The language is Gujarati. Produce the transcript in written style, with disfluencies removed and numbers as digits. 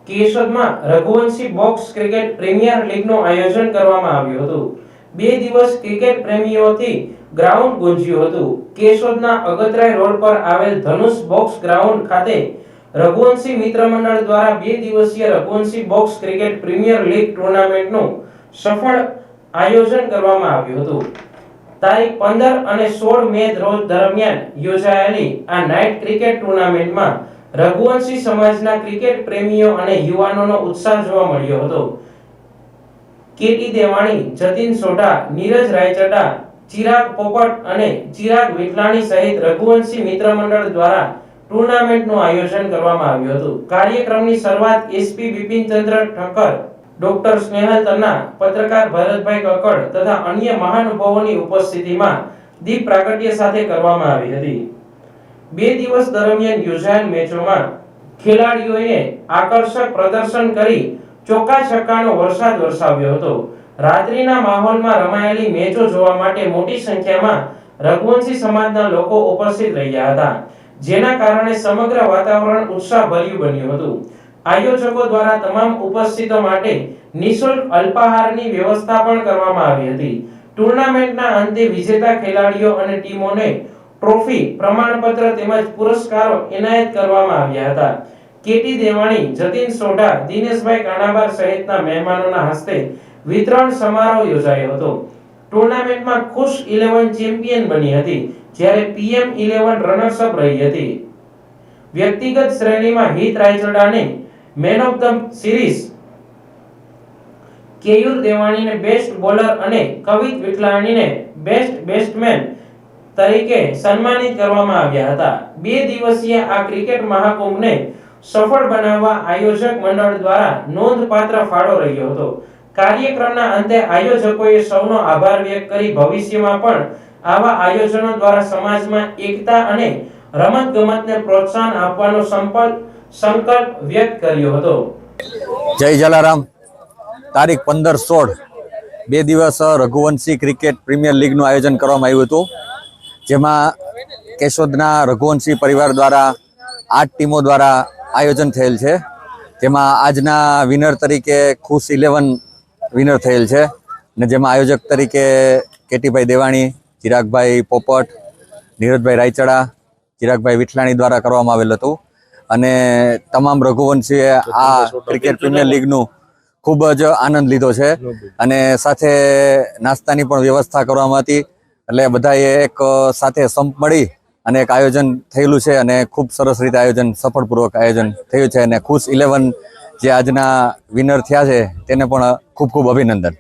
કેશોદમાં રઘુવંશી બોક્સ ક્રિકેટ પ્રીમિયર લીગનું આયોજન કરવામાં આવ્યું હતું। 2 દિવસ ક્રિકેટ પ્રેમીઓથી ગ્રાઉન્ડ ગુંજ્યું હતું। કેશોદના અગતરાય રોડ પર આવેલ ધનુષ બોક્સ ગ્રાઉન્ડ ખાતે રઘુવંશી મિત્ર મંડળ દ્વારા 2 દિવસીય Raghuvanshi box cricket premier league ટુર્નામેન્ટનું સફળ આયોજન કરવામાં આવ્યું હતું। તારીખ 15 અને 16 મે રોજ દરમિયાન યોજાયેલી આ નાઇટ ક્રિકેટ ટુર્નામેન્ટમાં રઘુવંશી સમાજના ક્રિકેટ પ્રેમીઓ અને યુવાનોનો ઉત્સાહ જોવા મળ્યો હતો। કેટી દેવાણી, જતીન સોઢા, નીરજ રાયચડા, ચિરાગ પોપટ અને ચિરાગ વિઠલાણી સહિત રઘુવંશી મિત્ર મંડળ દ્વારા ટુર્નામેન્ટનું આયોજન કરવામાં આવ્યું હતું। કાર્યક્રમની શરૂઆત એસપી બિપિનચંદ્ર ઠક્કર, ડોક્ટર સ્નેહલ તન્ના, પત્રકાર ભરતભાઈ કક્કડ તથા અન્ય મહાનુભાવોની ઉપસ્થિતિમાં દીપ પ્રાગટ્ય સાથે કરવામાં આવી હતી। 2 દિવસ દરમિયાન યોજાયેલ મેચોમાં ખેલાડીઓએ આકર્ષક પ્રદર્શન કરી ચોક્કા છક્કાનો વરસાદ વરસાવ્યો હતો। રાત્રિના માહોલમાં રમાયેલી મેચો જોવા માટે મોટી સંખ્યામાં રઘુવંશી સમાજના લોકો ઉપસ્થિત રહ્યા હતા, જેના કારણે સમગ્ર વાતાવરણ ઉત્સાહભર્યું બન્યું હતું। આયોજકો દ્વારા તમામ ઉપસ્થિતો માટે નિઃશુલ્ક અલ્પાહારની વ્યવસ્થા પણ કરવામાં આવી હતી। ટુર્નામેન્ટના અંતે વિજેતા ખેલાડીઓ અને ટીમોને ટ્રોફી, પ્રમાણપત્ર તેમજ પુરસ્કારો એનાયત કરવામાં આવ્યા હતા। કેટી દેવાણી, જતીન સોઢા, દિનેશભાઈ કાનાબાર સહિતના મહેમાનોના હસ્તે વિતરણ સમારોહ યોજાયો હતો। ટુર્નામેન્ટમાં ખુશ 11 ચેમ્પિયન બની હતી, જ્યારે પીએમ 11 રનર્સ અપ રહી હતી। વ્યક્તિગત શ્રેણીમાં હિત રાયચડાને man of the series, Keyur દેવાણીને બેસ્ટ બોલર અને કવિત વિઠલાણીને બેસ્ટ બેટ્સમેન તરીકે સન્માનિત કરવામાં આવ્યા હતા। 2 દિવસીય આ ક્રિકેટ મહાકુંભને સફળ બનાવવા આયોજક મંડળ દ્વારા નોંધપાત્ર ફાળો રહ્યો હતો। કાર્યક્રમના અંતે આયોજકોએ સૌનો આભાર વ્યક્ત કરી ભવિષ્યમાં પણ આવા આયોજનો દ્વારા સમાજમાં એકતા અને રમતગમતને પ્રોત્સાહન આપવાનો સંકલ્પ વ્યક્ત કર્યો હતો। જય જલારામ। તારીખ 15-16 2 દિવસ રઘુવંશી ક્રિકેટ પ્રીમિયર લીગનું આયોજન કરવામાં આવ્યું હતું, જેમાં કેશોદના રઘુવંશી પરિવાર દ્વારા 8 ટીમો દ્વારા આયોજન થયેલ છે, જેમાં આજના વિનર તરીકે ખુશ 11 વિનર થયેલ છે, અને જેમાં આયોજક તરીકે કેટીભાઈ દેવાણી, ચિરાગભાઈ પોપટ, નીરજભાઈ રાયચડા, ચિરાગભાઈ વિઠલાણી દ્વારા કરવામાં આવેલ હતું। અને તમામ રઘુવંશીએ આ ક્રિકેટ પ્રીમિયર લીગનું ખૂબ જ આનંદ લીધો છે, અને સાથે નાસ્તાની પણ વ્યવસ્થા કરવામાં હતી। એટલે બધાએ એક સાથે સંપ મળી અને એક આયોજન થયેલું છે, અને ખૂબ સરસ રીતે આયોજન, સફળપૂર્વક આયોજન થયું છે, અને ખુશ 11 જે આજના વિનર થયા છે તેને પણ ખૂબ ખૂબ અભિનંદન।